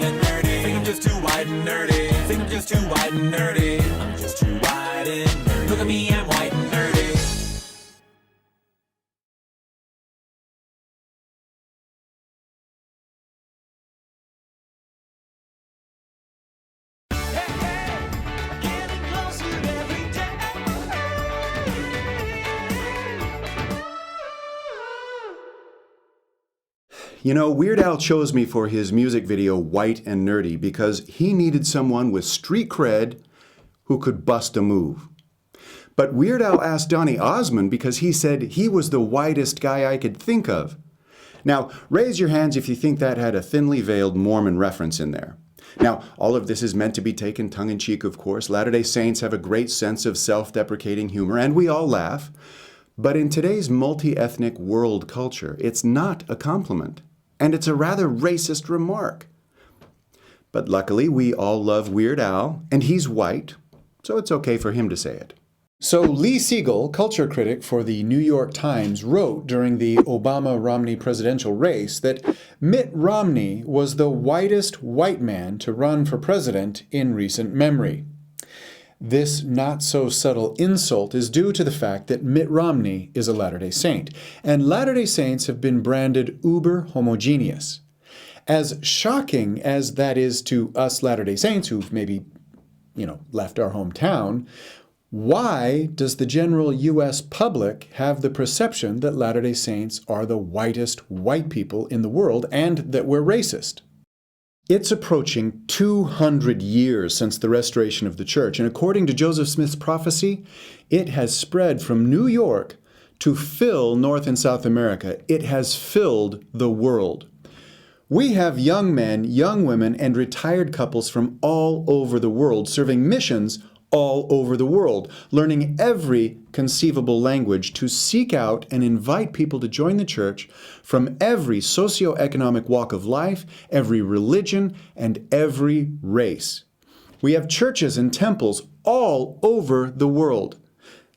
and nerdy. Think I'm just too white and nerdy. Think I'm just too white and nerdy. I'm just too white and nerdy. Look at me, I'm white and nerdy. You know, Weird Al chose me for his music video, White and Nerdy, because he needed someone with street cred who could bust a move. But Weird Al asked Donny Osmond because he said he was the whitest guy I could think of. Now, raise your hands if you think that had a thinly veiled Mormon reference in there. Now, all of this is meant to be taken tongue-in-cheek, of course. Latter-day Saints have a great sense of self-deprecating humor, and we all laugh. But in today's multi-ethnic world culture, it's not a compliment. And it's a rather racist remark. But luckily, we all love Weird Al, and he's white, so it's okay for him to say it. So Lee Siegel, culture critic for the New York Times, wrote during the Obama-Romney presidential race that Mitt Romney was the whitest white man to run for president in recent memory. This not-so-subtle insult is due to the fact that Mitt Romney is a Latter-day Saint, and Latter-day Saints have been branded uber homogeneous. As shocking as that is to us Latter-day Saints who've maybe, left our hometown, why does the general U.S. public have the perception that Latter-day Saints are the whitest white people in the world and that we're racist? It's approaching 200 years since the restoration of the church, and according to Joseph Smith's prophecy, it has spread from New York to fill North and South America. It has filled the world. We have young men, young women, and retired couples from all over the world serving missions all over the world, learning every conceivable language to seek out and invite people to join the church from every socioeconomic walk of life, every religion, and every race. We have churches and temples all over the world.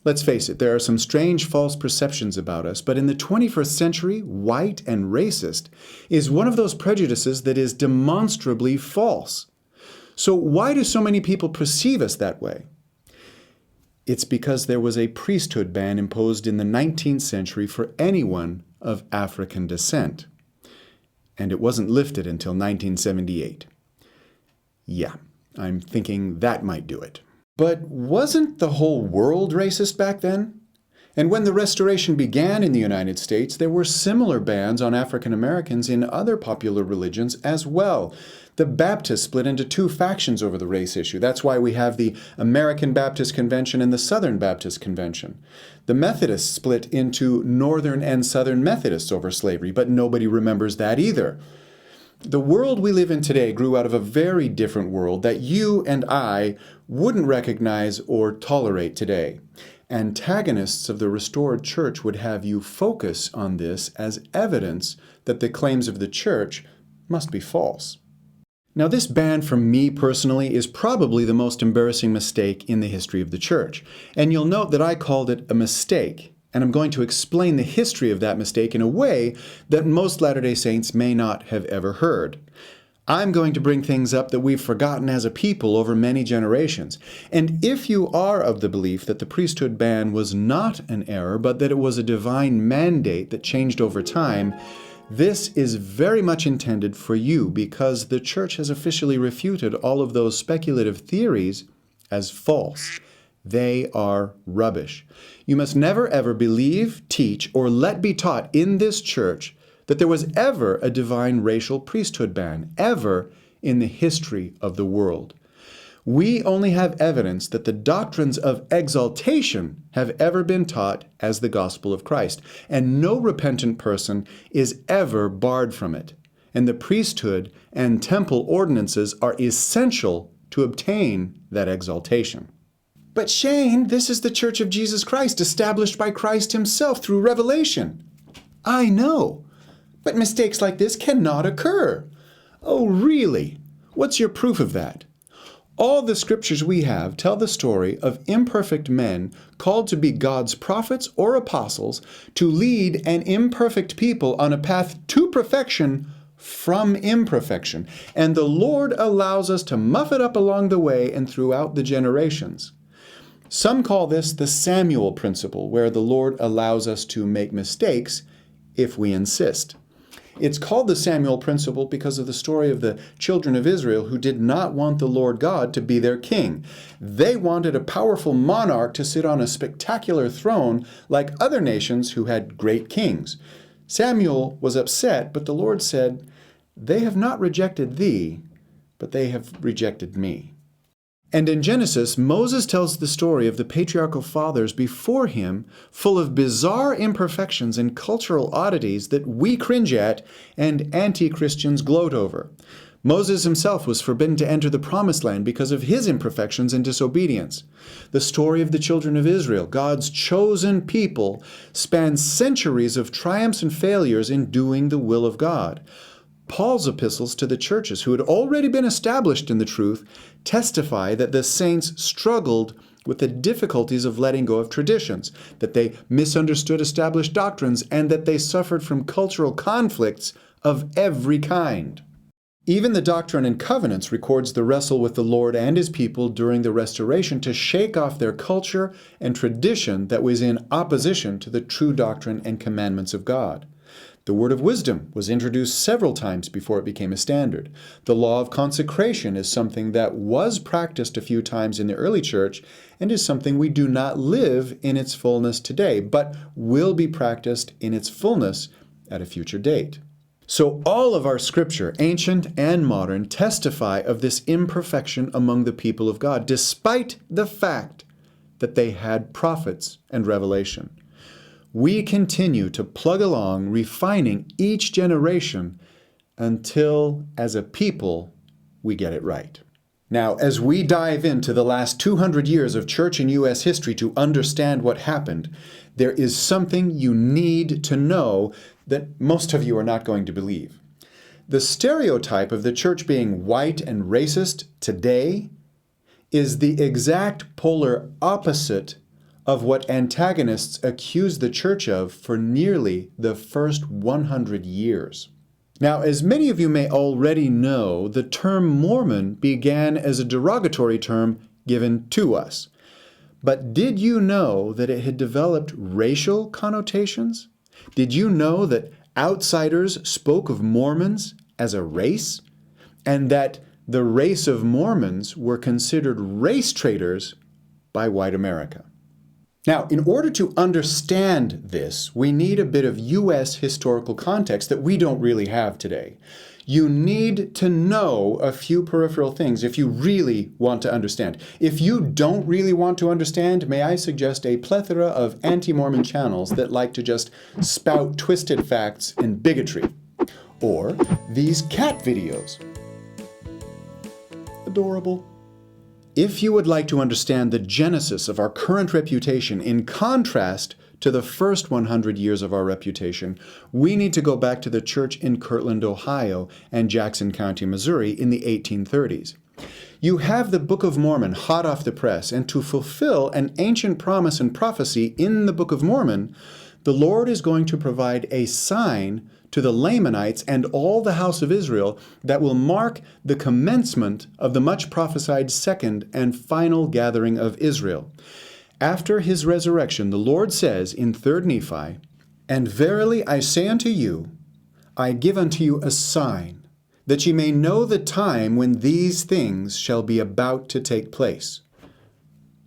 Let's face it, there are some strange false perceptions about us, but in the 21st century, white and racist is one of those prejudices that is demonstrably false. So why do so many people perceive us that way? It's because there was a priesthood ban imposed in the 19th century for anyone of African descent. And it wasn't lifted until 1978. Yeah, I'm thinking that might do it. But wasn't the whole world racist back then? And when the Restoration began in the United States, there were similar bans on African Americans in other popular religions as well. The Baptists split into two factions over the race issue. That's why we have the American Baptist Convention and the Southern Baptist Convention. The Methodists split into Northern and Southern Methodists over slavery, but nobody remembers that either. The world we live in today grew out of a very different world that you and I wouldn't recognize or tolerate today. Antagonists of the restored church would have you focus on this as evidence that the claims of the church must be false. Now, this ban from me personally is probably the most embarrassing mistake in the history of the church. And you'll note that I called it a mistake. And I'm going to explain the history of that mistake in a way that most Latter-day Saints may not have ever heard. I'm going to bring things up that we've forgotten as a people over many generations. And if you are of the belief that the priesthood ban was not an error, but that it was a divine mandate that changed over time, this is very much intended for you because the church has officially refuted all of those speculative theories as false. They are rubbish. You must never ever believe, teach, or let be taught in this church that there was ever a divine racial priesthood ban, ever in the history of the world. We only have evidence that the doctrines of exaltation have ever been taught as the gospel of Christ, and no repentant person is ever barred from it. And the priesthood and temple ordinances are essential to obtain that exaltation. But Shane, this is the Church of Jesus Christ, established by Christ himself through revelation. I know, but mistakes like this cannot occur. Oh, really? What's your proof of that? All the scriptures we have tell the story of imperfect men called to be God's prophets or apostles to lead an imperfect people on a path to perfection from imperfection, and the Lord allows us to muff it up along the way and throughout the generations. Some call this the Samuel principle, where the Lord allows us to make mistakes if we insist. It's called the Samuel principle because of the story of the children of Israel who did not want the Lord God to be their king. They wanted a powerful monarch to sit on a spectacular throne like other nations who had great kings. Samuel was upset, but the Lord said, "They have not rejected thee, but they have rejected me." And in Genesis, Moses tells the story of the patriarchal fathers before him, full of bizarre imperfections and cultural oddities that we cringe at and anti-Christians gloat over. Moses himself was forbidden to enter the Promised Land because of his imperfections and disobedience. The story of the children of Israel, God's chosen people, spans centuries of triumphs and failures in doing the will of God. Paul's epistles to the churches, who had already been established in the truth, testify that the saints struggled with the difficulties of letting go of traditions, that they misunderstood established doctrines, and that they suffered from cultural conflicts of every kind. Even the Doctrine and Covenants records the wrestle with the Lord and his people during the Restoration to shake off their culture and tradition that was in opposition to the true doctrine and commandments of God. The word of wisdom was introduced several times before it became a standard. The law of consecration is something that was practiced a few times in the early church and is something we do not live in its fullness today, but will be practiced in its fullness at a future date. So all of our scripture, ancient and modern, testify of this imperfection among the people of God, despite the fact that they had prophets and revelation. We continue to plug along, refining each generation until, as a people, we get it right. Now, as we dive into the last 200 years of church and U.S. history to understand what happened, there is something you need to know that most of you are not going to believe. The stereotype of the church being white and racist today is the exact polar opposite of what antagonists accused the church of for nearly the first 100 years. Now, as many of you may already know, the term Mormon began as a derogatory term given to us. But did you know that it had developed racial connotations? Did you know that outsiders spoke of Mormons as a race? And that the race of Mormons were considered race traitors by white America? Now, in order to understand this, we need a bit of U.S. historical context that we don't really have today. You need to know a few peripheral things if you really want to understand. If you don't really want to understand, may I suggest a plethora of anti-Mormon channels that like to just spout twisted facts and bigotry. Or these cat videos. Adorable. If you would like to understand the genesis of our current reputation in contrast to the first 100 years of our reputation, we need to go back to the church in Kirtland, Ohio and Jackson County, Missouri in the 1830s. You have the Book of Mormon hot off the press, and to fulfill an ancient promise and prophecy in the Book of Mormon, the Lord is going to provide a sign to the Lamanites and all the house of Israel that will mark the commencement of the much prophesied second and final gathering of Israel. After his resurrection, the Lord says in 3 Nephi, "And verily I say unto you, I give unto you a sign, that ye may know the time when these things shall be about to take place."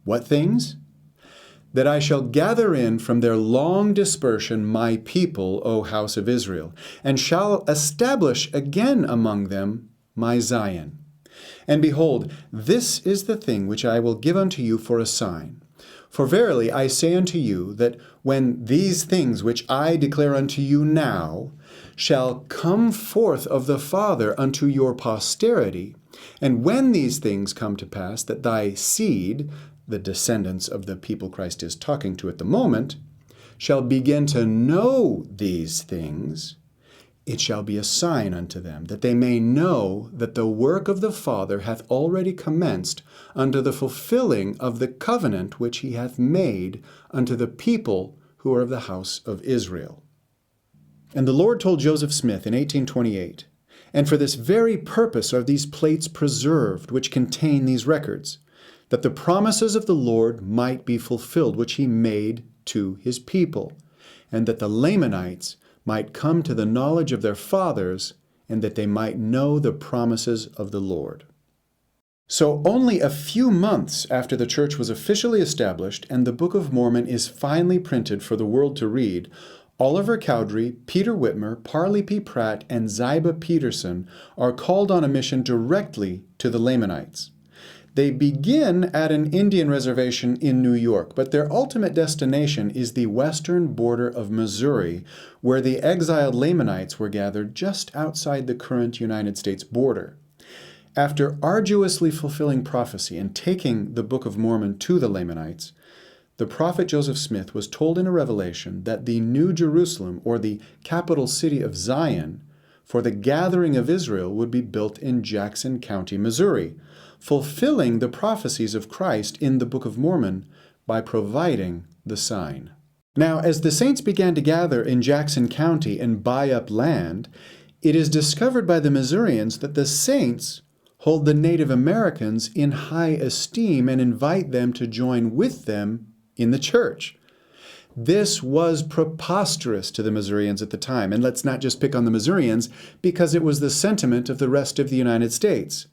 What things? "That I shall gather in from their long dispersion my people, O house of Israel, and shall establish again among them my Zion. And behold, this is the thing which I will give unto you for a sign. For verily I say unto you, that when these things which I declare unto you now shall come forth of the Father unto your posterity, and when these things come to pass, that thy seed," the descendants of the people Christ is talking to at the moment, "shall begin to know these things, it shall be a sign unto them, that they may know that the work of the Father hath already commenced unto the fulfilling of the covenant which he hath made unto the people who are of the house of Israel." And the Lord told Joseph Smith in 1828, And for this very purpose are these plates preserved, which contain these records, that the promises of the Lord might be fulfilled, which he made to his people, and that the Lamanites might come to the knowledge of their fathers, and that they might know the promises of the Lord. So only a few months after the church was officially established and the Book of Mormon is finally printed for the world to read, Oliver Cowdery, Peter Whitmer, Parley P. Pratt, and Ziba Peterson are called on a mission directly to the Lamanites. They begin at an Indian reservation in New York, but their ultimate destination is the western border of Missouri, where the exiled Lamanites were gathered just outside the current United States border. After arduously fulfilling prophecy and taking the Book of Mormon to the Lamanites, the prophet Joseph Smith was told in a revelation that the New Jerusalem, or the capital city of Zion, for the gathering of Israel would be built in Jackson County, Missouri, fulfilling the prophecies of Christ in the Book of Mormon by providing the sign. Now, as the saints began to gather in Jackson County and buy up land, it is discovered by the Missourians that the saints hold the Native Americans in high esteem and invite them to join with them in the church. This was preposterous to the Missourians at the time, and let's not just pick on the Missourians, because it was the sentiment of the rest of the United States.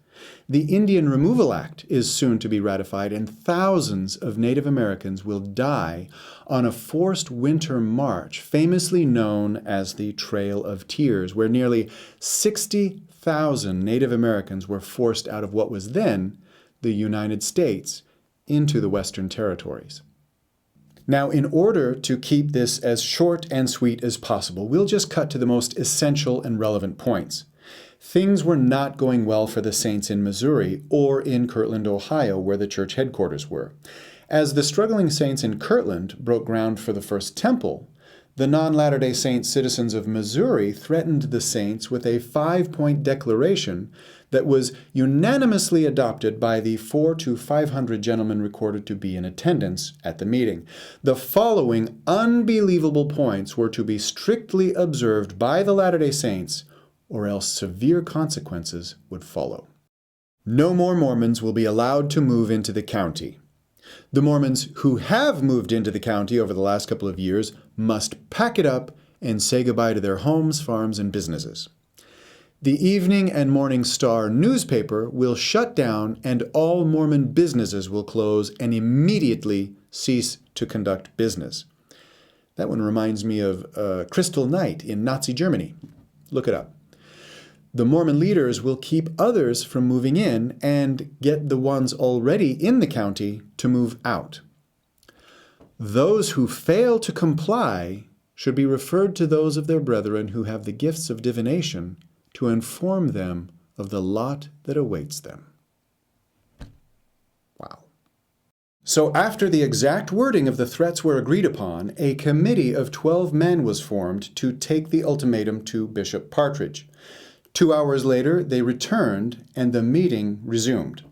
The Indian Removal Act is soon to be ratified, and thousands of Native Americans will die on a forced winter march, famously known as the Trail of Tears, where nearly 60,000 Native Americans were forced out of what was then the United States into the Western Territories. Now, in order to keep this as short and sweet as possible, we'll just cut to the most essential and relevant points. Things were not going well for the saints in Missouri or in Kirtland, Ohio, where the church headquarters were. As the struggling saints in Kirtland broke ground for the first temple, the non-Latter-day Saint citizens of Missouri threatened the saints with a 5-point declaration that was unanimously adopted by the 400 to 500 gentlemen recorded to be in attendance at the meeting. The following unbelievable points were to be strictly observed by the Latter-day Saints, or else severe consequences would follow. No more Mormons will be allowed to move into the county. The Mormons who have moved into the county over the last couple of years must pack it up and say goodbye to their homes, farms, and businesses. The Evening and Morning Star newspaper will shut down, and all Mormon businesses will close and immediately cease to conduct business. That one reminds me of Crystal Night in Nazi Germany. Look it up. The Mormon leaders will keep others from moving in and get the ones already in the county to move out. Those who fail to comply should be referred to those of their brethren who have the gifts of divination to inform them of the lot that awaits them. Wow. So after the exact wording of the threats were agreed upon, a committee of 12 men was formed to take the ultimatum to Bishop Partridge. 2 hours later, they returned, and the meeting resumed.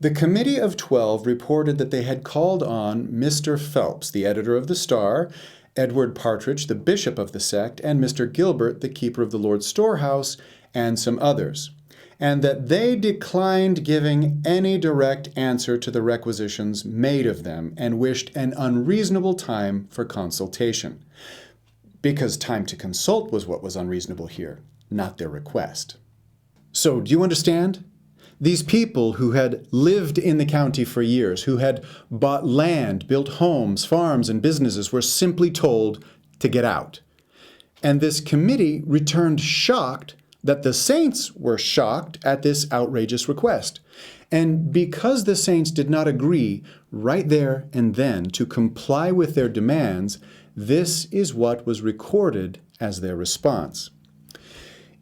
The Committee of 12 reported that they had called on Mr. Phelps, the editor of the Star, Edward Partridge, the bishop of the sect, and Mr. Gilbert, the keeper of the Lord's storehouse, and some others, and that they declined giving any direct answer to the requisitions made of them and wished an unreasonable time for consultation, because time to consult was what was unreasonable here, not their request. So, do you understand? These people who had lived in the county for years, who had bought land, built homes, farms, and businesses, were simply told to get out. And this committee returned shocked that the saints were shocked at this outrageous request. And because the saints did not agree right there and then to comply with their demands, this is what was recorded as their response.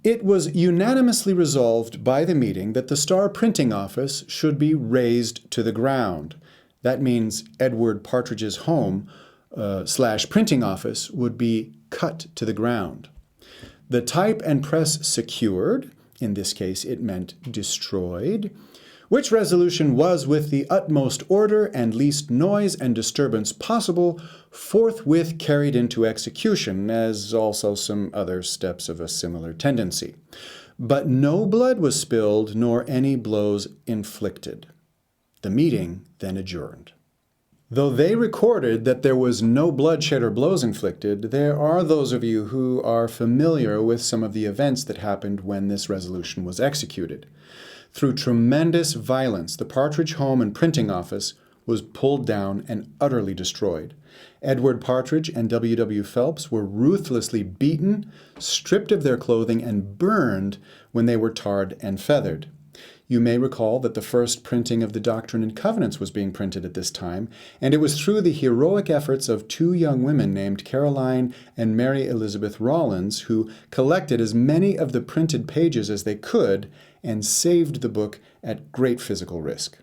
It was unanimously resolved by the meeting that the Star printing office should be razed to the ground. That means Edward Partridge's home / printing office would be cut to the ground. The type and press secured, in this case it meant destroyed, which resolution was with the utmost order and least noise and disturbance possible, forthwith carried into execution, as also some other steps of a similar tendency. But no blood was spilled, nor any blows inflicted. The meeting then adjourned. Though they recorded that there was no bloodshed or blows inflicted, there are those of you who are familiar with some of the events that happened when this resolution was executed. Through tremendous violence, the Partridge home and printing office was pulled down and utterly destroyed. Edward Partridge and W.W. Phelps were ruthlessly beaten, stripped of their clothing, and burned when they were tarred and feathered. You may recall that the first printing of the Doctrine and Covenants was being printed at this time, and it was through the heroic efforts of two young women named Caroline and Mary Elizabeth Rollins who collected as many of the printed pages as they could and saved the book at great physical risk.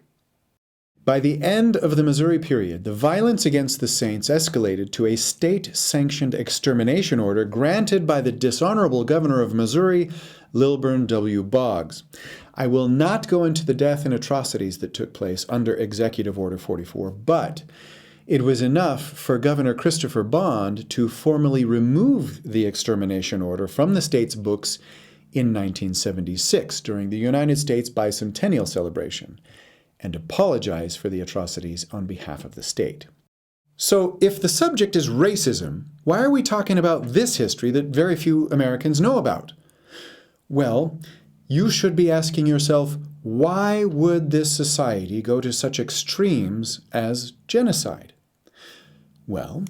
By the end of the Missouri period, the violence against the saints escalated to a state-sanctioned extermination order granted by the dishonorable governor of Missouri, Lilburn W. Boggs. I will not go into the death and atrocities that took place under Executive Order 44, but it was enough for Governor Christopher Bond to formally remove the extermination order from the state's books in 1976 during the United States bicentennial celebration, and apologize for the atrocities on behalf of the state. So, if the subject is racism, why are we talking about this history that very few Americans know about? Well, you should be asking yourself, why would this society go to such extremes as genocide? Well,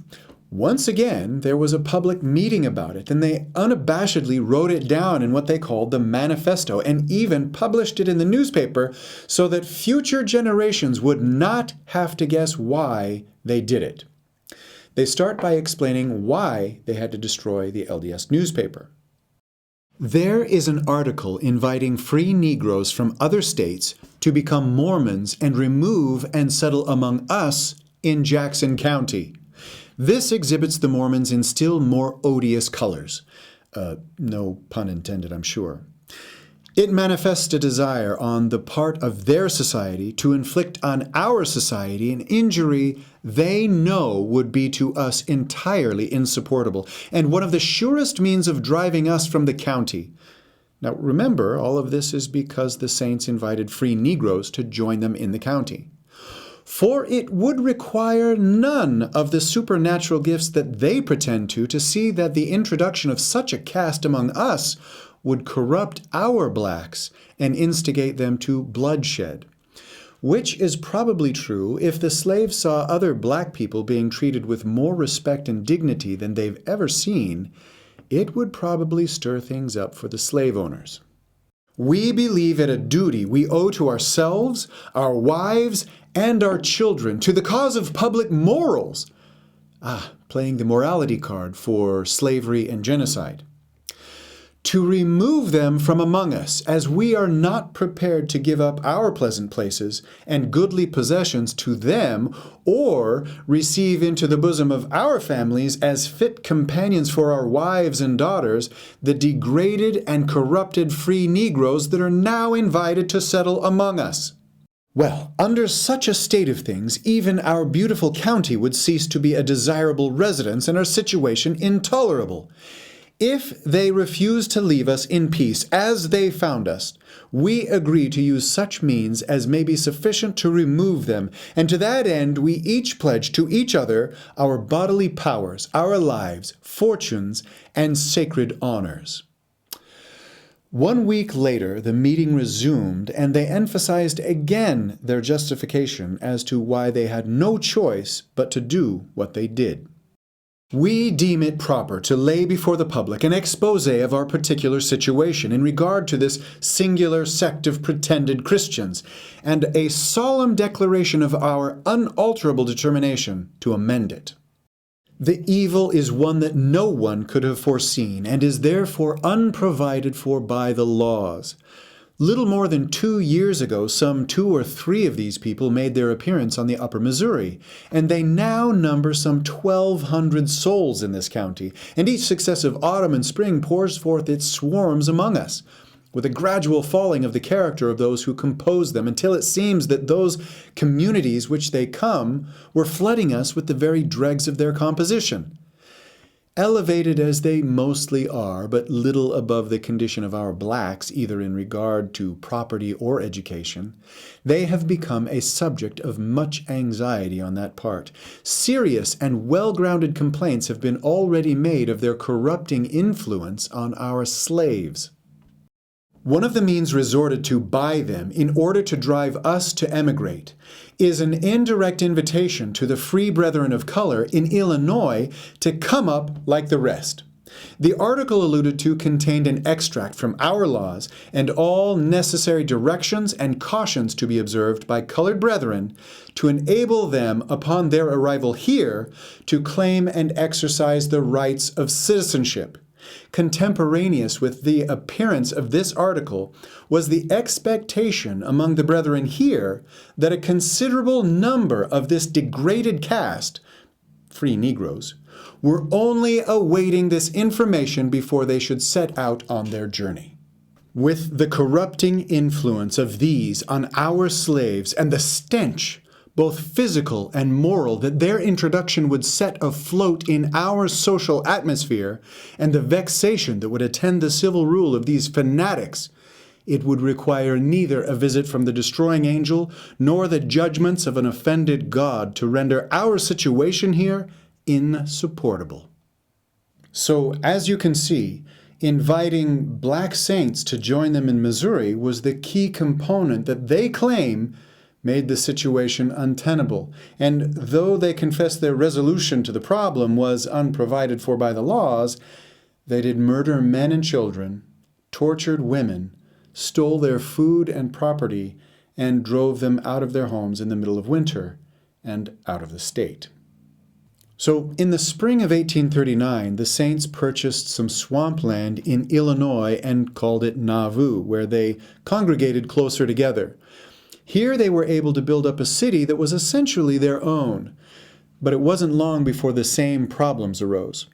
once again, there was a public meeting about it, and they unabashedly wrote it down in what they called the Manifesto, and even published it in the newspaper so that future generations would not have to guess why they did it. They start by explaining why they had to destroy the LDS newspaper. There is an article inviting free Negroes from other states to become Mormons and remove and settle among us in Jackson County. This exhibits the Mormons in still more odious colors. No pun intended, I'm sure. It manifests a desire on the part of their society to inflict on our society an injury they know would be to us entirely insupportable, and one of the surest means of driving us from the county. Now remember, all of this is because the saints invited free Negroes to join them in the county. For it would require none of the supernatural gifts that they pretend to see that the introduction of such a caste among us would corrupt our blacks and instigate them to bloodshed. Which is probably true if the slaves saw other black people being treated with more respect and dignity than they've ever seen. It would probably stir things up for the slave owners. We believe it a duty we owe to ourselves, our wives, and our children, to the cause of public morals. Playing the morality card for slavery and genocide. To remove them from among us, as we are not prepared to give up our pleasant places and goodly possessions to them, or receive into the bosom of our families as fit companions for our wives and daughters the degraded and corrupted free Negroes that are now invited to settle among us. Well, under such a state of things, even our beautiful county would cease to be a desirable residence and our situation intolerable. If they refuse to leave us in peace as they found us, we agree to use such means as may be sufficient to remove them, and to that end we each pledge to each other our bodily powers, our lives, fortunes, and sacred honors. 1 week later, the meeting resumed, and they emphasized again their justification as to why they had no choice but to do what they did. We deem it proper to lay before the public an expose of our particular situation in regard to this singular sect of pretended Christians, and a solemn declaration of our unalterable determination to amend it. The evil is one that no one could have foreseen, and is therefore unprovided for by the laws. Little more than 2 years ago, some 2 or 3 of these people made their appearance on the upper Missouri, and they now number some 1,200 souls in this county, and each successive autumn and spring pours forth its swarms among us, with a gradual falling of the character of those who compose them, until it seems that those communities which they come were flooding us with the very dregs of their composition. Elevated as they mostly are, but little above the condition of our blacks, either in regard to property or education, they have become a subject of much anxiety on that part. Serious and well-grounded complaints have been already made of their corrupting influence on our slaves. One of the means resorted to by them in order to drive us to emigrate is an indirect invitation to the free brethren of color in Illinois to come up like the rest. The article alluded to contained an extract from our laws and all necessary directions and cautions to be observed by colored brethren to enable them, upon their arrival here, to claim and exercise the rights of citizenship. Contemporaneous with the appearance of this article was the expectation among the brethren here that a considerable number of this degraded caste, free Negroes, were only awaiting this information before they should set out on their journey. With the corrupting influence of these on our slaves and the stench, both physical and moral, that their introduction would set afloat in our social atmosphere, and the vexation that would attend the civil rule of these fanatics, it would require neither a visit from the destroying angel nor the judgments of an offended God to render our situation here insupportable. So, as you can see, inviting black saints to join them in Missouri was the key component that they claim made the situation untenable. And though they confessed their resolution to the problem was unprovided for by the laws, they did murder men and children, tortured women, stole their food and property, and drove them out of their homes in the middle of winter and out of the state. So, in the spring of 1839, the Saints purchased some swampland in Illinois and called it Nauvoo, where they congregated closer together. Here they were able to build up a city that was essentially their own, but it wasn't long before the same problems arose.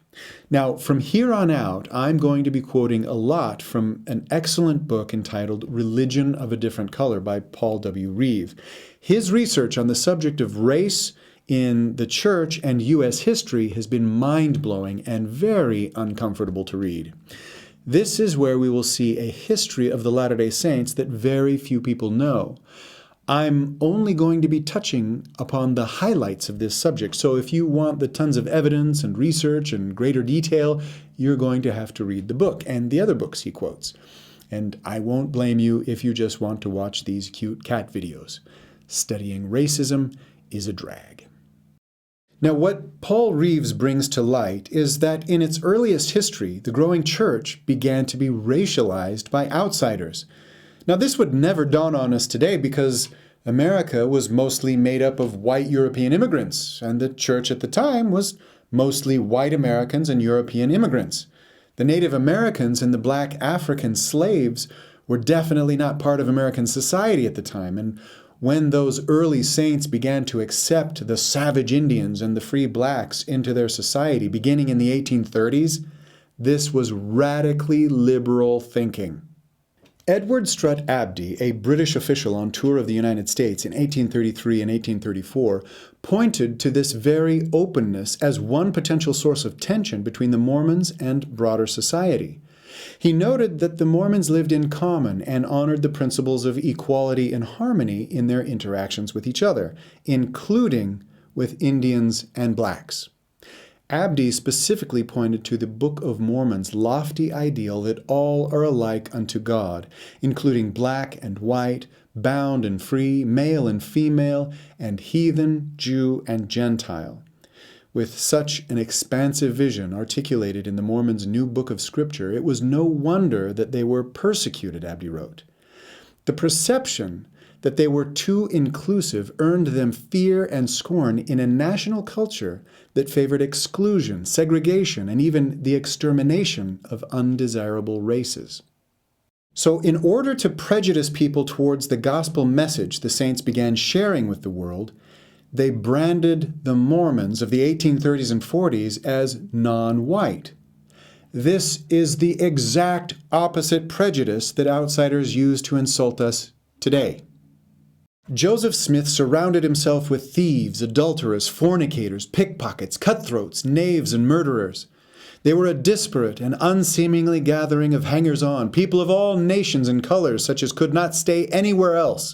Now, from here on out, I'm going to be quoting a lot from an excellent book entitled Religion of a Different Color by Paul W. Reeve. His research on the subject of race in the church and U.S. history has been mind-blowing and very uncomfortable to read. This is where we will see a history of the Latter-day Saints that very few people know. I'm only going to be touching upon the highlights of this subject, so if you want the tons of evidence and research and greater detail, you're going to have to read the book and the other books he quotes. And I won't blame you if you just want to watch these cute cat videos. Studying racism is a drag. Now, what Paul Reeves brings to light is that in its earliest history, the growing church began to be racialized by outsiders. Now, this would never dawn on us today because America was mostly made up of white European immigrants, and the church at the time was mostly white Americans and European immigrants. The Native Americans and the black African slaves were definitely not part of American society at the time, and when those early saints began to accept the savage Indians and the free blacks into their society, beginning in the 1830s, this was radically liberal thinking. Edward Strutt Abdy, a British official on tour of the United States in 1833 and 1834, pointed to this very openness as one potential source of tension between the Mormons and broader society. He noted that the Mormons lived in common and honored the principles of equality and harmony in their interactions with each other, including with Indians and blacks. Abdy specifically pointed to the Book of Mormon's lofty ideal that all are alike unto God, including black and white, bound and free, male and female, and heathen, Jew, and Gentile. With such an expansive vision articulated in the Mormons' new book of Scripture, it was no wonder that they were persecuted, Abdy wrote. The perception that they were too inclusive earned them fear and scorn in a national culture that favored exclusion, segregation, and even the extermination of undesirable races. So in order to prejudice people towards the gospel message the saints began sharing with the world, they branded the Mormons of the 1830s and 40s as non-white. This is the exact opposite prejudice that outsiders use to insult us today. Joseph Smith surrounded himself with thieves, adulterers, fornicators, pickpockets, cutthroats, knaves, and murderers. They were a disparate and unseemingly gathering of hangers-on, people of all nations and colors, such as could not stay anywhere else.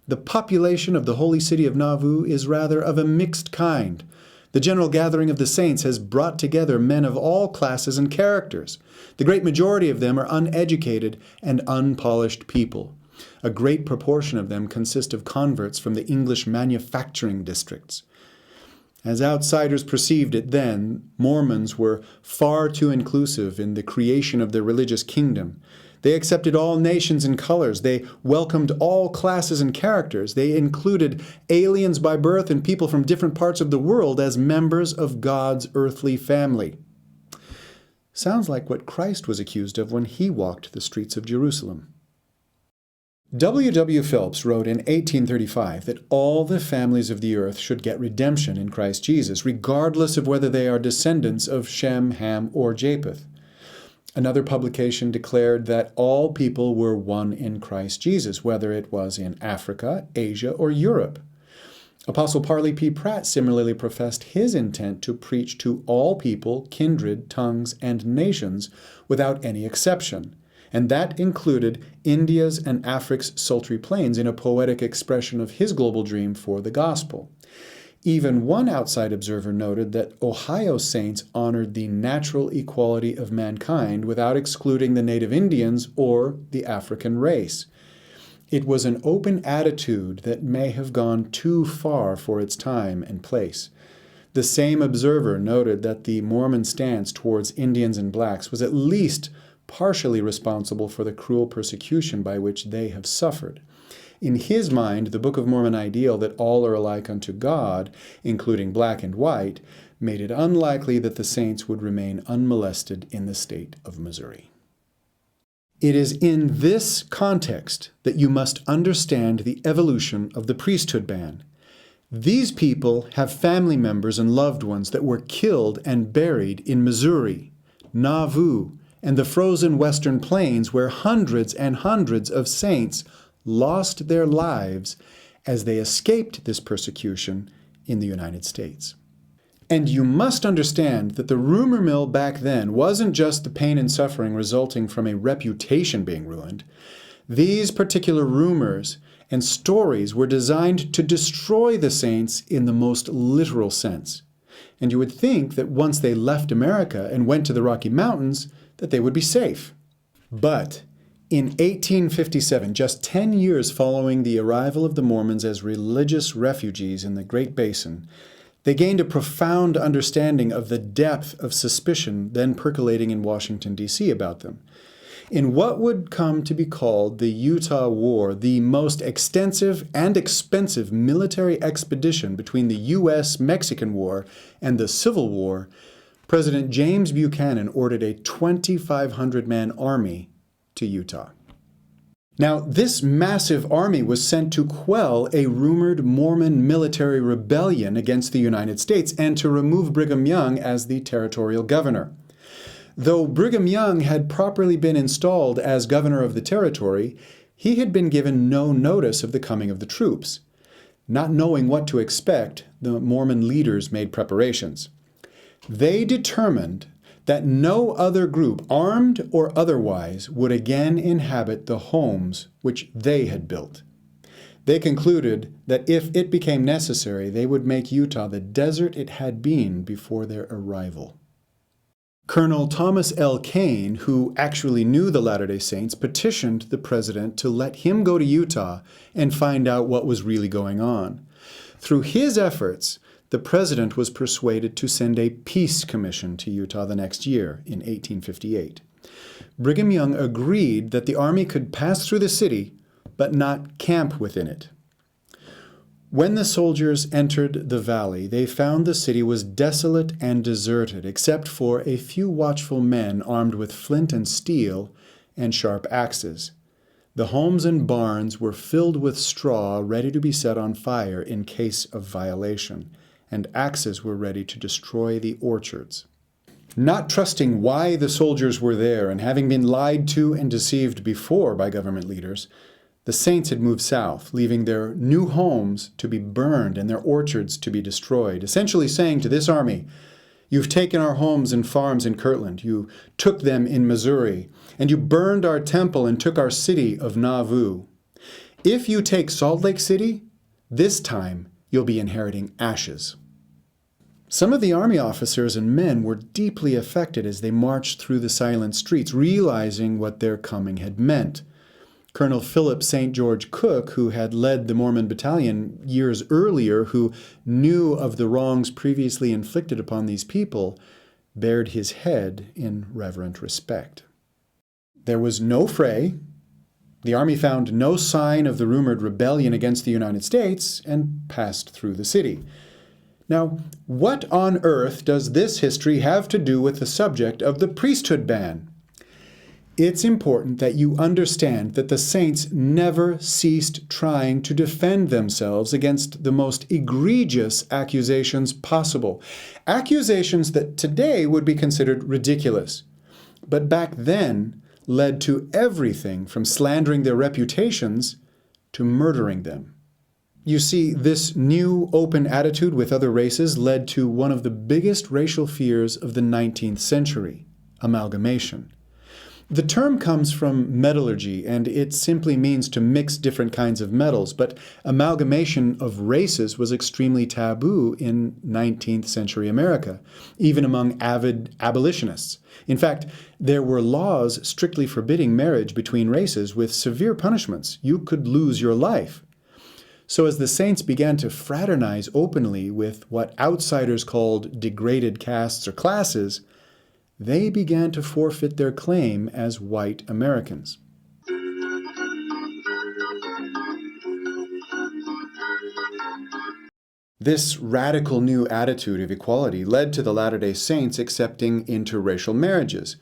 The population of the holy city of Nauvoo is rather of a mixed kind. The general gathering of the saints has brought together men of all classes and characters. The great majority of them are uneducated and unpolished people. A great proportion of them consist of converts from the English manufacturing districts. As outsiders perceived it then, Mormons were far too inclusive in the creation of their religious kingdom. They accepted all nations and colors. They welcomed all classes and characters. They included aliens by birth and people from different parts of the world as members of God's earthly family. Sounds like what Christ was accused of when he walked the streets of Jerusalem. W. W. Phelps wrote in 1835 that all the families of the earth should get redemption in Christ Jesus, regardless of whether they are descendants of Shem, Ham, or Japheth. Another publication declared that all people were one in Christ Jesus, whether it was in Africa, Asia, or Europe. Apostle Parley P. Pratt similarly professed his intent to preach to all people, kindred, tongues, and nations without any exception. And that included India's and Africa's sultry plains in a poetic expression of his global dream for the gospel. Even one outside observer noted that Ohio saints honored the natural equality of mankind without excluding the native Indians or the African race. It was an open attitude that may have gone too far for its time and place. The same observer noted that the Mormon stance towards Indians and blacks was at least partially responsible for the cruel persecution by which they have suffered. In his mind, the Book of Mormon ideal that all are alike unto God, including black and white, made it unlikely that the saints would remain unmolested in the state of Missouri. It is in this context that you must understand the evolution of the priesthood ban. These people have family members and loved ones that were killed and buried in Missouri, Nauvoo, and the frozen western plains where hundreds and hundreds of saints lost their lives as they escaped this persecution in the United States. And you must understand that the rumor mill back then wasn't just the pain and suffering resulting from a reputation being ruined. These particular rumors and stories were designed to destroy the saints in the most literal sense. And you would think that once they left America and went to the Rocky Mountains, that they would be safe. But in 1857, just 10 years following the arrival of the Mormons as religious refugees in the Great Basin, they gained a profound understanding of the depth of suspicion then percolating in Washington, D.C. about them. In what would come to be called the Utah War, the most extensive and expensive military expedition between the U.S.-Mexican War and the Civil War, President James Buchanan ordered a 2,500-man army to Utah. Now, this massive army was sent to quell a rumored Mormon military rebellion against the United States and to remove Brigham Young as the territorial governor. Though Brigham Young had properly been installed as governor of the territory, he had been given no notice of the coming of the troops. Not knowing what to expect, the Mormon leaders made preparations. They determined that no other group, armed or otherwise, would again inhabit the homes which they had built. They concluded that if it became necessary, they would make Utah the desert it had been before their arrival. Colonel Thomas L. Kane, who actually knew the Latter-day Saints, petitioned the president to let him go to Utah and find out what was really going on. Through his efforts, the president was persuaded to send a peace commission to Utah the next year, in 1858. Brigham Young agreed that the army could pass through the city, but not camp within it. When the soldiers entered the valley, they found the city was desolate and deserted, except for a few watchful men armed with flint and steel and sharp axes. The homes and barns were filled with straw ready to be set on fire in case of violation, and axes were ready to destroy the orchards. Not trusting why the soldiers were there and having been lied to and deceived before by government leaders, the saints had moved south, leaving their new homes to be burned and their orchards to be destroyed, essentially saying to this army, You've taken our homes and farms in Kirtland. You took them in Missouri. And you burned our temple and took our city of Nauvoo. If you take Salt Lake City, this time you'll be inheriting ashes. Some of the army officers and men were deeply affected as they marched through the silent streets, realizing what their coming had meant. Colonel Philip St. George Cook, who had led the Mormon battalion years earlier, who knew of the wrongs previously inflicted upon these people, bared his head in reverent respect. There was no fray. The army found no sign of the rumored rebellion against the United States and passed through the city. Now, what on earth does this history have to do with the subject of the priesthood ban? It's important that you understand that the saints never ceased trying to defend themselves against the most egregious accusations possible. Accusations that today would be considered ridiculous. But back then led to everything from slandering their reputations to murdering them. You see, this new open attitude with other races led to one of the biggest racial fears of the 19th century, amalgamation. The term comes from metallurgy, and it simply means to mix different kinds of metals, but amalgamation of races was extremely taboo in 19th century America, even among avid abolitionists. In fact, there were laws strictly forbidding marriage between races with severe punishments. You could lose your life. So as the saints began to fraternize openly with what outsiders called degraded castes or classes, they began to forfeit their claim as white Americans. This radical new attitude of equality led to the Latter-day Saints accepting interracial marriages.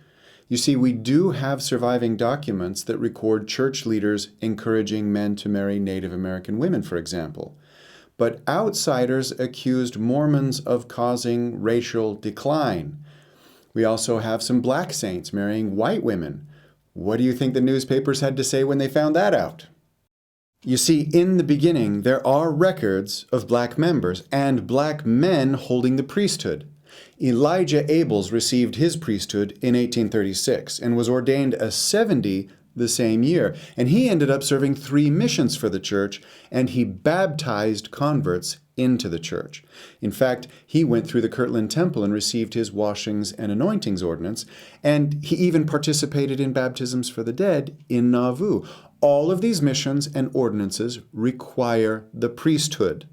You see, we do have surviving documents that record church leaders encouraging men to marry Native American women, for example. But outsiders accused Mormons of causing racial decline. We also have some black saints marrying white women. What do you think the newspapers had to say when they found that out? You see, in the beginning, there are records of black members and black men holding the priesthood. Elijah Abels received his priesthood in 1836 and was ordained a 70 the same year. And he ended up serving 3 missions for the church, and he baptized converts into the church. In fact, he went through the Kirtland Temple and received his washings and anointings ordinance, and he even participated in baptisms for the dead in Nauvoo. All of these missions and ordinances require the priesthood.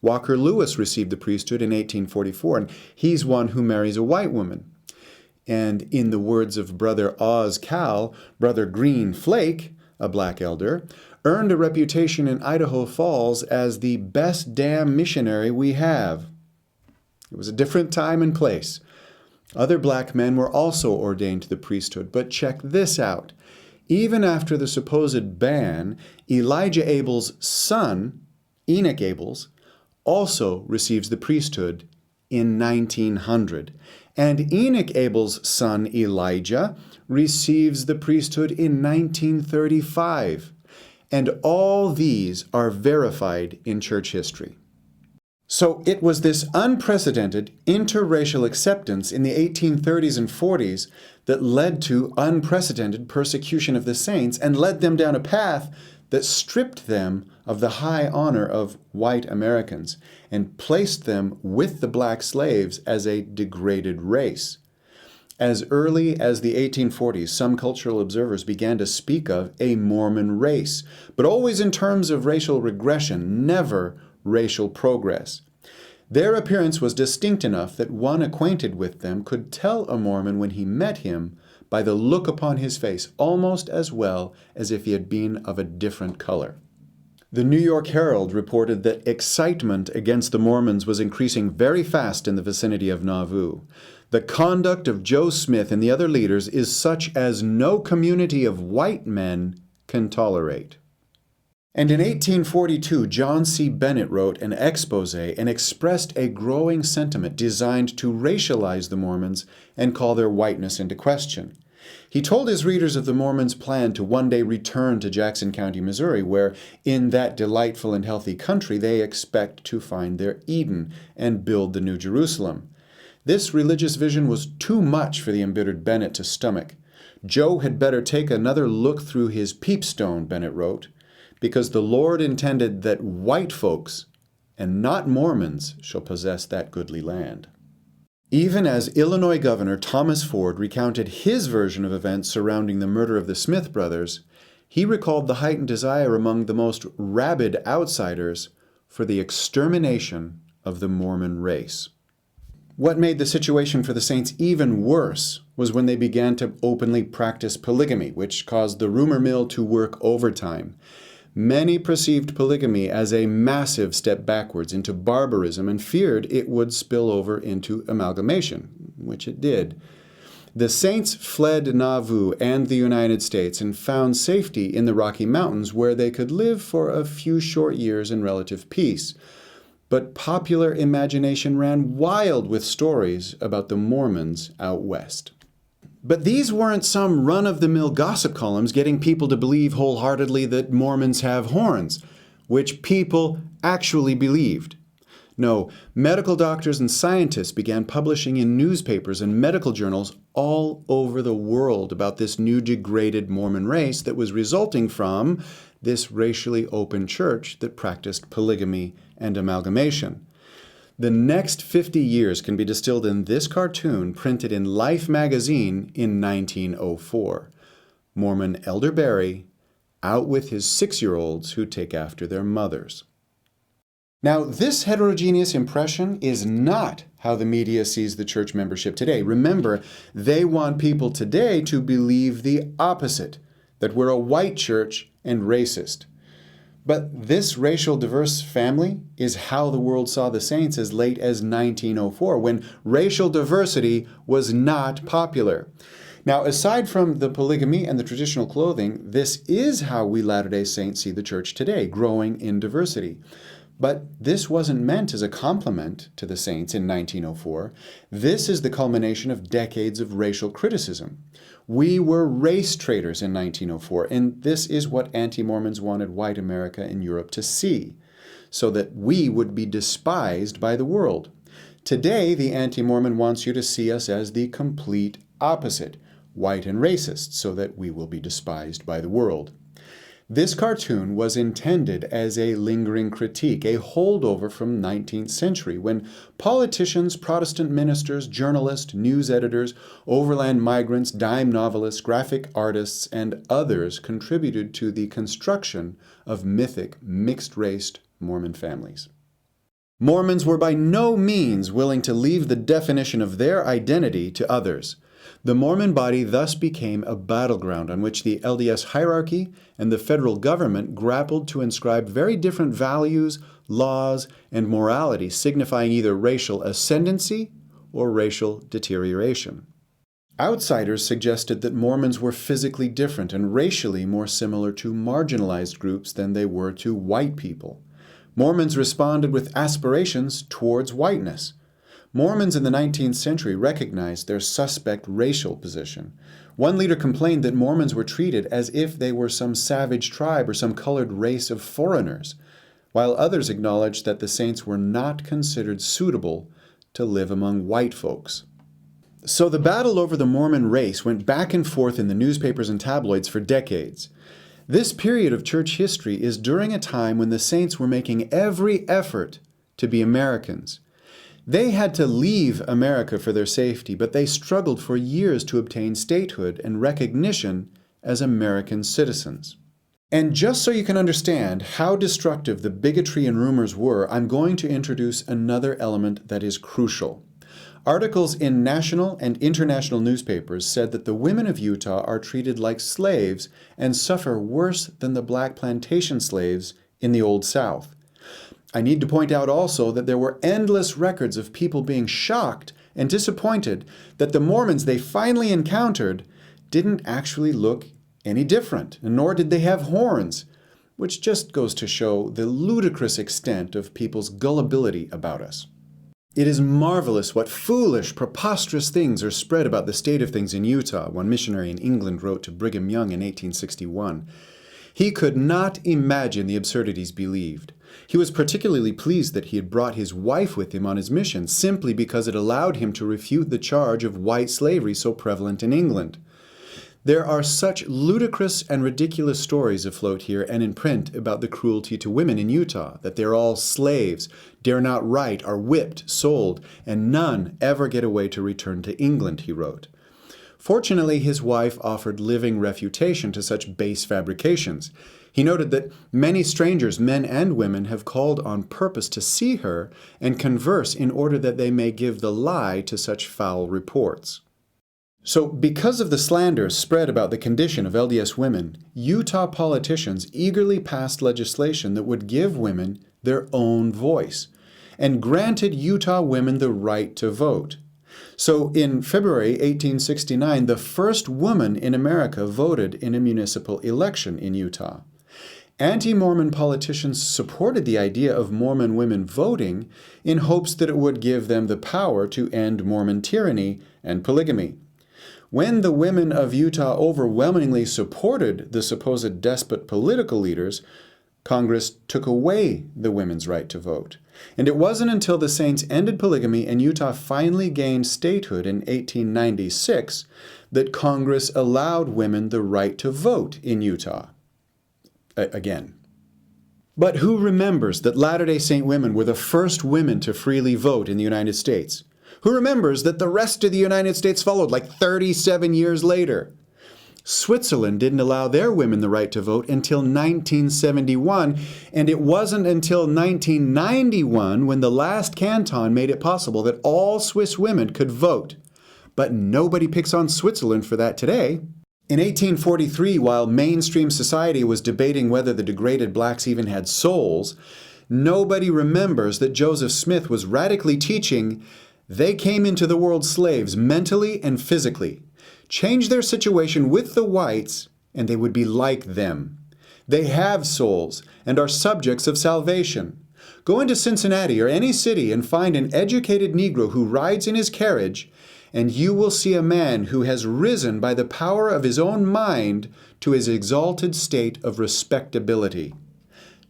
Walker Lewis received the priesthood in 1844, and he's one who marries a white woman. And in the words of Brother Oz Cal, Brother Green Flake, a black elder, earned a reputation in Idaho Falls as the best damn missionary we have. It was a different time and place. Other black men were also ordained to the priesthood, but check this out. Even after the supposed ban, Elijah Abels' son, Enoch Abels, also receives the priesthood in 1900. And Enoch Abels' son, Elijah, receives the priesthood in 1935. And all these are verified in church history. So it was this unprecedented interracial acceptance in the 1830s and 40s that led to unprecedented persecution of the saints and led them down a path that stripped them of the high honor of white Americans and placed them with the black slaves as a degraded race. As early as the 1840s, some cultural observers began to speak of a Mormon race, but always in terms of racial regression, never racial progress. Their appearance was distinct enough that one acquainted with them could tell a Mormon when he met him by the look upon his face, almost as well as if he had been of a different color. The New York Herald reported that excitement against the Mormons was increasing very fast in the vicinity of Nauvoo. The conduct of Joe Smith and the other leaders is such as no community of white men can tolerate. And in 1842, John C. Bennett wrote an expose and expressed a growing sentiment designed to racialize the Mormons and call their whiteness into question. He told his readers of the Mormons' plan to one day return to Jackson County, Missouri, where in that delightful and healthy country they expect to find their Eden and build the New Jerusalem. This religious vision was too much for the embittered Bennett to stomach. Joe had better take another look through his peepstone, Bennett wrote, because the Lord intended that white folks, and not Mormons, shall possess that goodly land. Even as Illinois Governor Thomas Ford recounted his version of events surrounding the murder of the Smith brothers, he recalled the heightened desire among the most rabid outsiders for the extermination of the Mormon race. What made the situation for the saints even worse was when they began to openly practice polygamy, which caused the rumor mill to work overtime. Many perceived polygamy as a massive step backwards into barbarism and feared it would spill over into amalgamation, which it did. The saints fled Nauvoo and the United States and found safety in the Rocky Mountains, where they could live for a few short years in relative peace. But popular imagination ran wild with stories about the Mormons out west. But these weren't some run-of-the-mill gossip columns getting people to believe wholeheartedly that Mormons have horns, which people actually believed. No, medical doctors and scientists began publishing in newspapers and medical journals all over the world about this new degraded Mormon race that was resulting from this racially open church that practiced polygamy and amalgamation. The next 50 years can be distilled in this cartoon printed in Life magazine in 1904. Mormon Elder Barry out with his 6-year-olds who take after their mothers. Now, this heterogeneous impression is not how the media sees the church membership today. Remember, they want people today to believe the opposite, that we're a white church and racist. But this racial diverse family is how the world saw the saints as late as 1904, when racial diversity was not popular. Now, aside from the polygamy and the traditional clothing, this is how we Latter-day Saints see the church today, growing in diversity. But this wasn't meant as a compliment to the saints in 1904. This is the culmination of decades of racial criticism. We were race traitors in 1904, and this is what anti-Mormons wanted white America and Europe to see, so that we would be despised by the world. Today, the anti-Mormon wants you to see us as the complete opposite, white and racist, so that we will be despised by the world. This cartoon was intended as a lingering critique, a holdover from 19th century, when politicians, Protestant ministers, journalists, news editors, overland migrants, dime novelists, graphic artists, and others contributed to the construction of mythic, mixed-race Mormon families. Mormons were by no means willing to leave the definition of their identity to others. The Mormon body thus became a battleground on which the LDS hierarchy and the federal government grappled to inscribe very different values, laws, and morality, signifying either racial ascendancy or racial deterioration. Outsiders suggested that Mormons were physically different and racially more similar to marginalized groups than they were to white people. Mormons responded with aspirations towards whiteness. Mormons in the 19th century recognized their suspect racial position. One leader complained that Mormons were treated as if they were some savage tribe or some colored race of foreigners, while others acknowledged that the saints were not considered suitable to live among white folks. So the battle over the Mormon race went back and forth in the newspapers and tabloids for decades. This period of church history is during a time when the saints were making every effort to be Americans. They had to leave America for their safety, but they struggled for years to obtain statehood and recognition as American citizens. And just so you can understand how destructive the bigotry and rumors were, I'm going to introduce another element that is crucial. Articles in national and international newspapers said that the women of Utah are treated like slaves and suffer worse than the black plantation slaves in the Old South. I need to point out also that there were endless records of people being shocked and disappointed that the Mormons they finally encountered didn't actually look any different, nor did they have horns, which just goes to show the ludicrous extent of people's gullibility about us. It is marvelous what foolish, preposterous things are spread about the state of things in Utah, one missionary in England wrote to Brigham Young in 1861. He could not imagine the absurdities believed. He was particularly pleased that he had brought his wife with him on his mission, simply because it allowed him to refute the charge of white slavery so prevalent in England. There are such ludicrous and ridiculous stories afloat here and in print about the cruelty to women in Utah, that they're all slaves, dare not write, are whipped, sold, and none ever get away to return to England, he wrote. Fortunately, his wife offered living refutation to such base fabrications. He noted that many strangers, men and women, have called on purpose to see her and converse in order that they may give the lie to such foul reports. So, because of the slander spread about the condition of LDS women, Utah politicians eagerly passed legislation that would give women their own voice and granted Utah women the right to vote. So, in February 1869, the first woman in America voted in a municipal election in Utah. Anti-Mormon politicians supported the idea of Mormon women voting in hopes that it would give them the power to end Mormon tyranny and polygamy. When the women of Utah overwhelmingly supported the supposed despot political leaders, Congress took away the women's right to vote. And it wasn't until the Saints ended polygamy and Utah finally gained statehood in 1896 that Congress allowed women the right to vote in Utah. Again. But who remembers that Latter-day Saint women were the first women to freely vote in the United States? Who remembers that the rest of the United States followed like 37 years later? Switzerland didn't allow their women the right to vote until 1971, and it wasn't until 1991 when the last canton made it possible that all Swiss women could vote. But nobody picks on Switzerland for that today. In 1843, while mainstream society was debating whether the degraded blacks even had souls, nobody remembers that Joseph Smith was radically teaching they came into the world slaves mentally and physically. Change their situation with the whites, and they would be like them. They have souls and are subjects of salvation. Go into Cincinnati or any city and find an educated Negro who rides in his carriage, and you will see a man who has risen by the power of his own mind to his exalted state of respectability.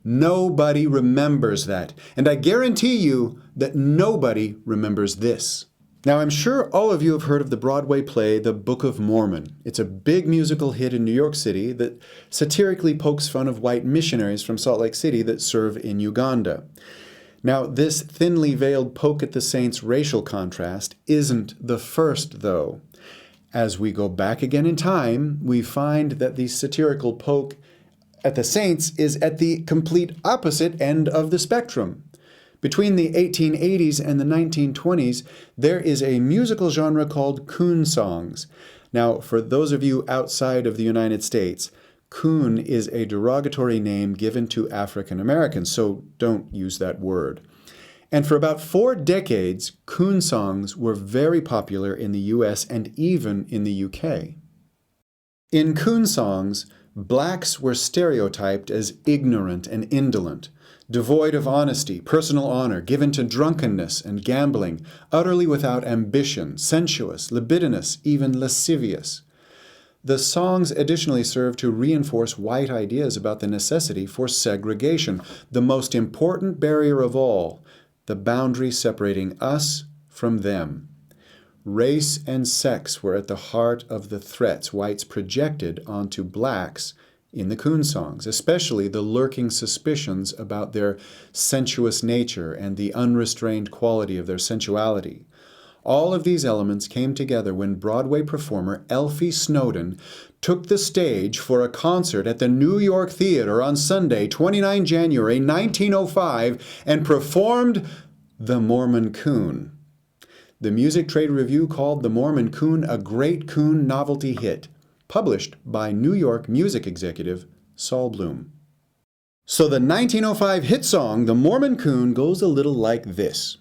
Nobody remembers that, and I guarantee you that nobody remembers this. Now, I'm sure all of you have heard of the Broadway play, The Book of Mormon. It's a big musical hit in New York City that satirically pokes fun of white missionaries from Salt Lake City that serve in Uganda. Now, this thinly veiled poke at the saints' racial contrast isn't the first, though. As we go back again in time, we find that the satirical poke at the saints is at the complete opposite end of the spectrum. Between the 1880s and the 1920s, there is a musical genre called coon songs. Now, for those of you outside of the United States, coon is a derogatory name given to African Americans, so don't use that word. And for about 4 decades, coon songs were very popular in the US and even in the UK. In coon songs, blacks were stereotyped as ignorant and indolent, devoid of honesty, personal honor, given to drunkenness and gambling, utterly without ambition, sensuous, libidinous, even lascivious. The songs additionally serve to reinforce white ideas about the necessity for segregation, the most important barrier of all, the boundary separating us from them. Race and sex were at the heart of the threats whites projected onto blacks in the coon songs, especially the lurking suspicions about their sensuous nature and the unrestrained quality of their sensuality. All of these elements came together when Broadway performer Elfie Snowden took the stage for a concert at the New York Theater on Sunday, 29 January 1905, and performed The Mormon Coon. The Music Trade Review called The Mormon Coon a great coon novelty hit, published by New York music executive Saul Bloom. So the 1905 hit song, The Mormon Coon, goes a little like this.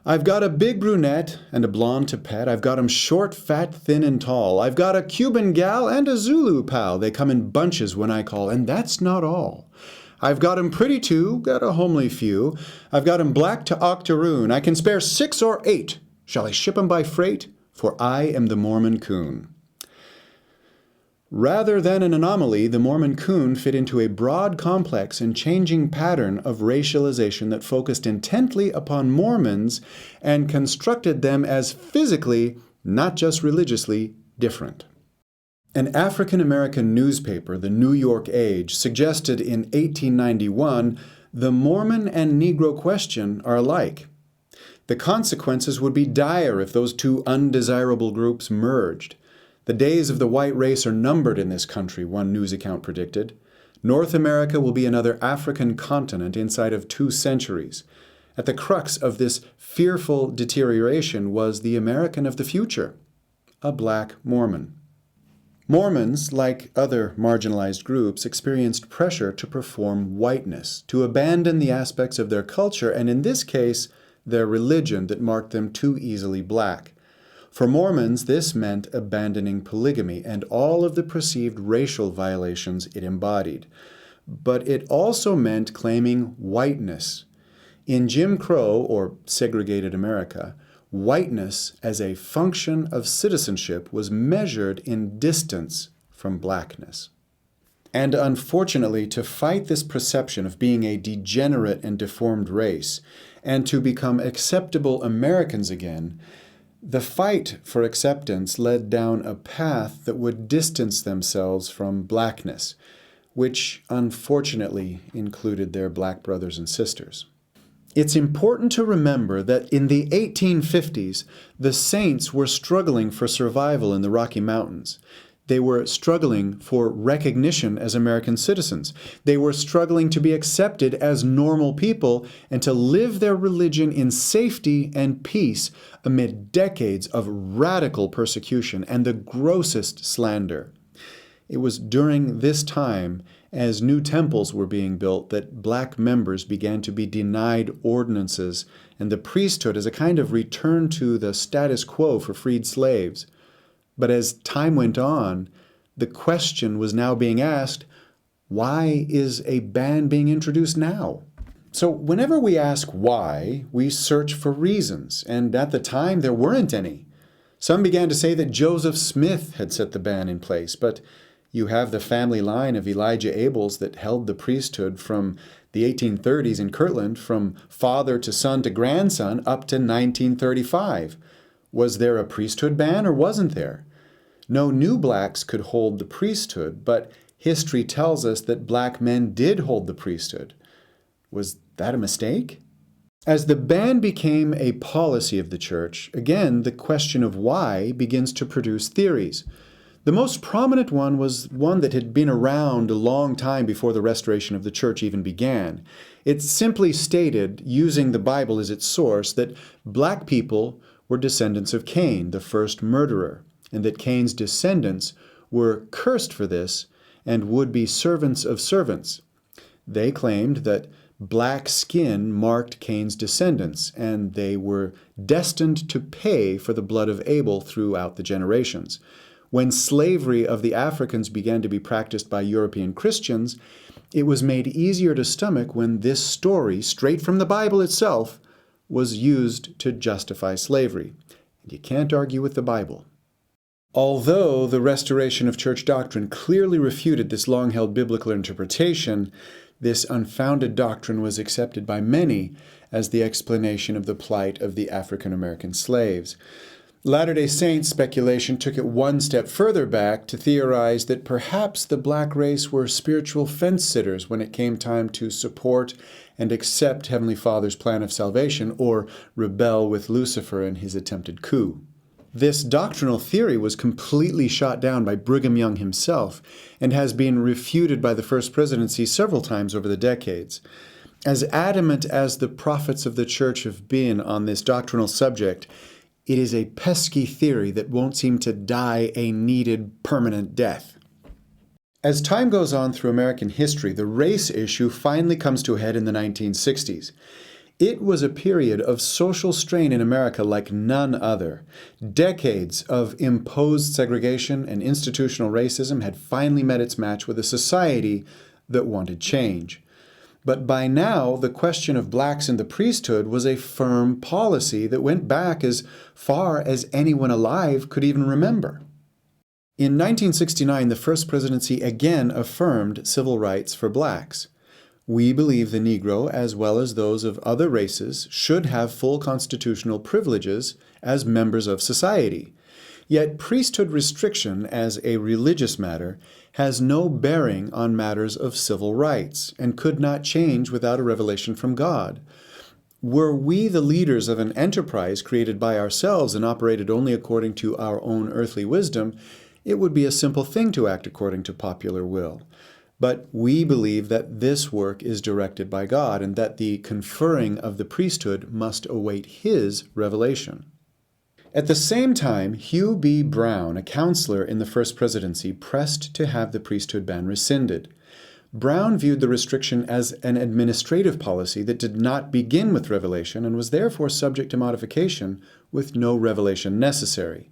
I've got a big brunette and a blonde to pet. I've got 'em short, fat, thin, and tall. I've got a Cuban gal and a Zulu pal. They come in bunches when I call, and that's not all. I've got 'em pretty too, got a homely few. I've got 'em black to octoroon. I can spare 6 or 8. Shall I ship 'em by freight? For I am the Mormon Coon. Rather than an anomaly, the Mormon coon fit into a broad, complex, and changing pattern of racialization that focused intently upon Mormons and constructed them as physically, not just religiously, different. An African-American newspaper, the New York Age, suggested in 1891, the Mormon and Negro question are alike. The consequences would be dire if those two undesirable groups merged. The days of the white race are numbered in this country, one news account predicted. North America will be another African continent inside of 2 centuries. At the crux of this fearful deterioration was the American of the future, a black Mormon. Mormons, like other marginalized groups, experienced pressure to perform whiteness, to abandon the aspects of their culture, and in this case, their religion that marked them too easily black. For Mormons, this meant abandoning polygamy and all of the perceived racial violations it embodied. But it also meant claiming whiteness. In Jim Crow, or segregated America, whiteness as a function of citizenship was measured in distance from blackness. And unfortunately, to fight this perception of being a degenerate and deformed race, and to become acceptable Americans again, the fight for acceptance led down a path that would distance themselves from blackness, which unfortunately included their black brothers and sisters. It's important to remember that in the 1850s, the Saints were struggling for survival in the Rocky Mountains. They were struggling for recognition as American citizens. They were struggling to be accepted as normal people and to live their religion in safety and peace amid decades of radical persecution and the grossest slander. It was during this time, as new temples were being built, that black members began to be denied ordinances and the priesthood as a kind of return to the status quo for freed slaves. But as time went on, the question was now being asked, why is a ban being introduced now? So whenever we ask why, we search for reasons, and at the time there weren't any. Some began to say that Joseph Smith had set the ban in place, but you have the family line of Elijah Abels that held the priesthood from the 1830s in Kirtland, from father to son to grandson, up to 1935. Was there a priesthood ban or wasn't there? No new blacks could hold the priesthood, but history tells us that black men did hold the priesthood. Was that a mistake? As the ban became a policy of the church, again, the question of why begins to produce theories. The most prominent one was one that had been around a long time before the restoration of the church even began. It simply stated, using the Bible as its source, that black people were descendants of Cain, the first murderer, and that Cain's descendants were cursed for this and would be servants of servants. They claimed that black skin marked Cain's descendants, and they were destined to pay for the blood of Abel throughout the generations. When slavery of the Africans began to be practiced by European Christians, it was made easier to stomach when this story, straight from the Bible itself, was used to justify slavery. And you can't argue with the Bible. Although the restoration of church doctrine clearly refuted this long-held biblical interpretation, this unfounded doctrine was accepted by many as the explanation of the plight of the African-American slaves. Latter-day Saints speculation took it one step further back to theorize that perhaps the black race were spiritual fence-sitters when it came time to support and accept Heavenly Father's plan of salvation or rebel with Lucifer in his attempted coup. This doctrinal theory was completely shot down by Brigham Young himself and has been refuted by the First Presidency several times over the decades. As adamant as the prophets of the church have been on this doctrinal subject, it is a pesky theory that won't seem to die a needed permanent death. As time goes on through American history, the race issue finally comes to a head in the 1960s. It was a period of social strain in America like none other. Decades of imposed segregation and institutional racism had finally met its match with a society that wanted change. But by now, the question of blacks in the priesthood was a firm policy that went back as far as anyone alive could even remember. In 1969, the First Presidency again affirmed civil rights for blacks. We believe the Negro, as well as those of other races, should have full constitutional privileges as members of society. Yet priesthood restriction as a religious matter has no bearing on matters of civil rights and could not change without a revelation from God. Were we the leaders of an enterprise created by ourselves and operated only according to our own earthly wisdom, it would be a simple thing to act according to popular will. But we believe that this work is directed by God and that the conferring of the priesthood must await His revelation. At the same time, Hugh B. Brown, a counselor in the First Presidency, pressed to have the priesthood ban rescinded. Brown viewed the restriction as an administrative policy that did not begin with revelation and was therefore subject to modification with no revelation necessary.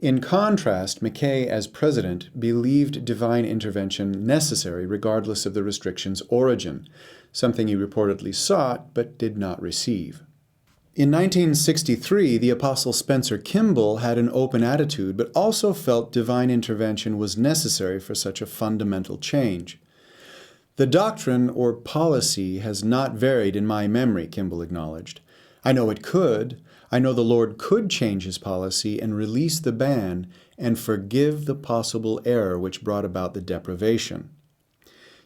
In contrast, McKay, as president, believed divine intervention necessary regardless of the restriction's origin, something he reportedly sought but did not receive. In 1963, the Apostle Spencer Kimball had an open attitude but also felt divine intervention was necessary for such a fundamental change. The doctrine or policy has not varied in my memory, Kimball acknowledged. I know it could. I know the Lord could change His policy and release the ban and forgive the possible error which brought about the deprivation.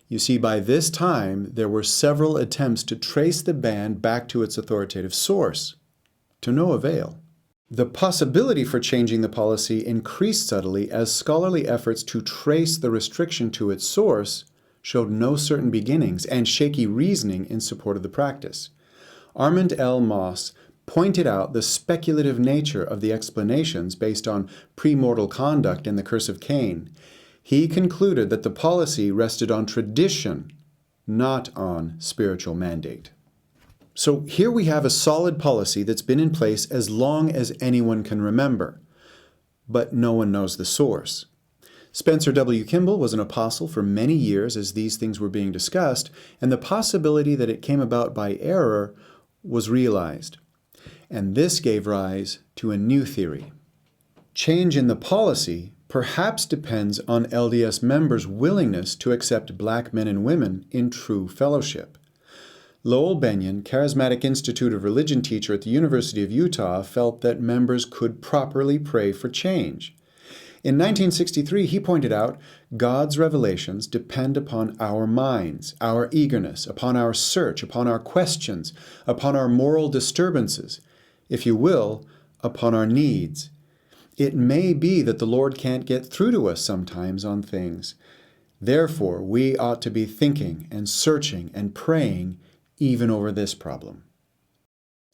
You see, by this time, there were several attempts to trace the ban back to its authoritative source, to no avail. The possibility for changing the policy increased subtly as scholarly efforts to trace the restriction to its source showed no certain beginnings and shaky reasoning in support of the practice. Armand L. Moss pointed out the speculative nature of the explanations based on premortal conduct and the curse of Cain. He concluded that the policy rested on tradition, not on spiritual mandate. So here we have a solid policy that's been in place as long as anyone can remember, but no one knows the source. Spencer W. Kimball was an apostle for many years as these things were being discussed, and the possibility that it came about by error was realized. And this gave rise to a new theory. Change in the policy perhaps depends on LDS members' willingness to accept black men and women in true fellowship. Lowell Benyon, Charismatic Institute of Religion teacher at the University of Utah, felt that members could properly pray for change. In 1963, he pointed out, God's revelations depend upon our minds, our eagerness, upon our search, upon our questions, upon our moral disturbances, if you will, upon our needs. It may be that the Lord can't get through to us sometimes on things. Therefore, we ought to be thinking and searching and praying even over this problem.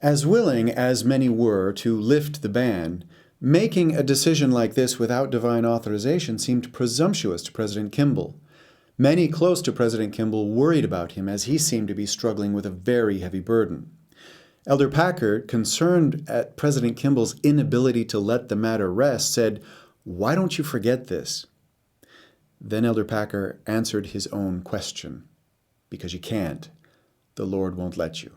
As willing as many were to lift the ban, making a decision like this without divine authorization seemed presumptuous to President Kimball. Many close to President Kimball worried about him as he seemed to be struggling with a very heavy burden. Elder Packard, concerned at President Kimball's inability to let the matter rest, said, "Why don't you forget this?" Then Elder Packard answered his own question, "Because you can't. The Lord won't let you."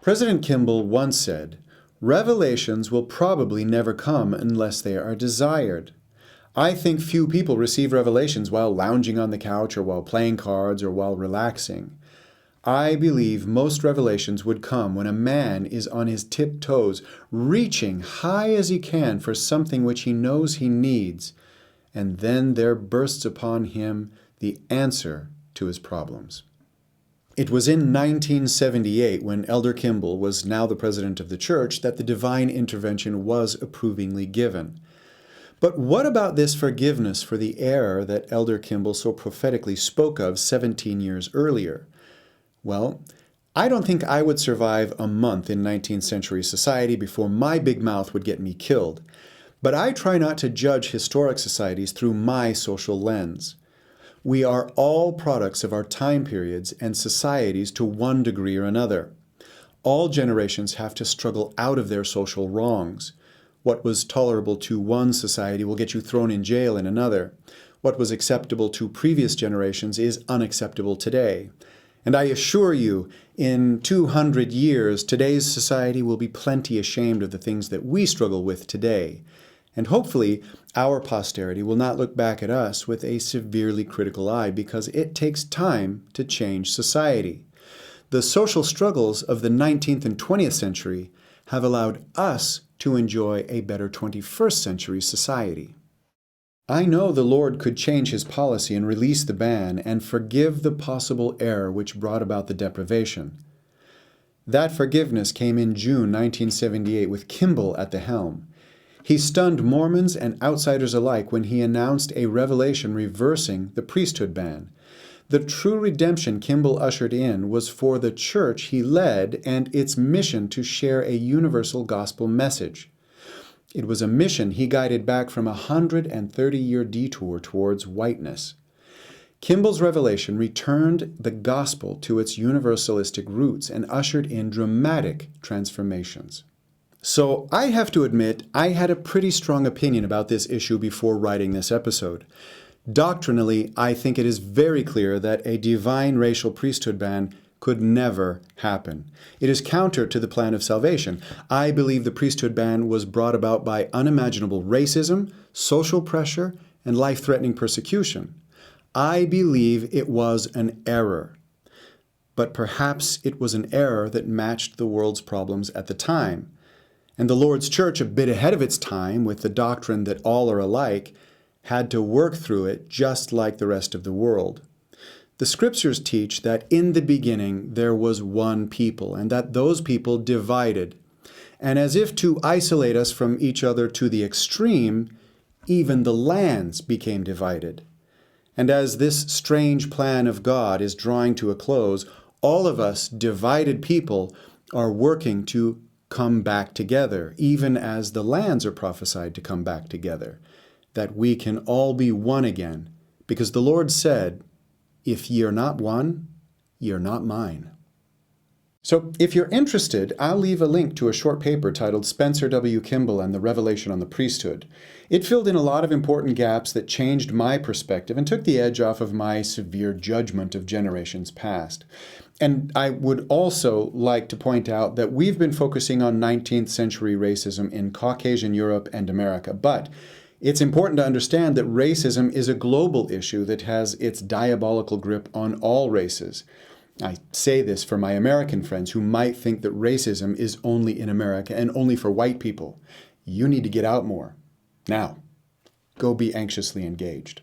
President Kimball once said, "Revelations will probably never come unless they are desired. I think few people receive revelations while lounging on the couch or while playing cards or while relaxing. I believe most revelations would come when a man is on his tiptoes, reaching high as he can for something which he knows he needs, and then there bursts upon him the answer to his problems." It was in 1978, when Elder Kimball was now the president of the church, that the divine intervention was approvingly given. But what about this forgiveness for the error that Elder Kimball so prophetically spoke of 17 years earlier? Well, I don't think I would survive a month in 19th century society before my big mouth would get me killed. But I try not to judge historic societies through my social lens. We are all products of our time periods and societies to one degree or another. All generations have to struggle out of their social wrongs. What was tolerable to one society will get you thrown in jail in another. What was acceptable to previous generations is unacceptable today. And I assure you, in 200 years, today's society will be plenty ashamed of the things that we struggle with today. And hopefully, our posterity will not look back at us with a severely critical eye, because it takes time to change society. The social struggles of the 19th and 20th century have allowed us to enjoy a better 21st century society. I know the Lord could change his policy and release the ban and forgive the possible error which brought about the deprivation. That forgiveness came in June 1978 with Kimball at the helm. He stunned Mormons and outsiders alike when he announced a revelation reversing the priesthood ban. The true redemption Kimball ushered in was for the church he led and its mission to share a universal gospel message. It was a mission he guided back from a 130-year detour towards whiteness. Kimball's revelation returned the gospel to its universalistic roots and ushered in dramatic transformations. So I have to admit, I had a pretty strong opinion about this issue before writing this episode. Doctrinally, I think it is very clear that a divine racial priesthood ban could never happen. It is counter to the plan of salvation. I believe the priesthood ban was brought about by unimaginable racism, social pressure, and life-threatening persecution. I believe it was an error. But perhaps it was an error that matched the world's problems at the time. And the Lord's church, a bit ahead of its time with the doctrine that all are alike, had to work through it just like the rest of the world. The scriptures teach that in the beginning there was one people, and that those people divided. And as if to isolate us from each other to the extreme, even the lands became divided. And as this strange plan of God is drawing to a close, all of us divided people are working to come back together, even as the lands are prophesied to come back together, that we can all be one again, because the Lord said, "If ye are not one, ye are not mine." So if you're interested, I'll leave a link to a short paper titled Spencer W. Kimball and the Revelation on the Priesthood. It filled in a lot of important gaps that changed my perspective and took the edge off of my severe judgment of generations past. And I would also like to point out that we've been focusing on 19th century racism in Caucasian Europe and America, but it's important to understand that racism is a global issue that has its diabolical grip on all races. I say this for my American friends who might think that racism is only in America and only for white people. You need to get out more. Now, go be anxiously engaged.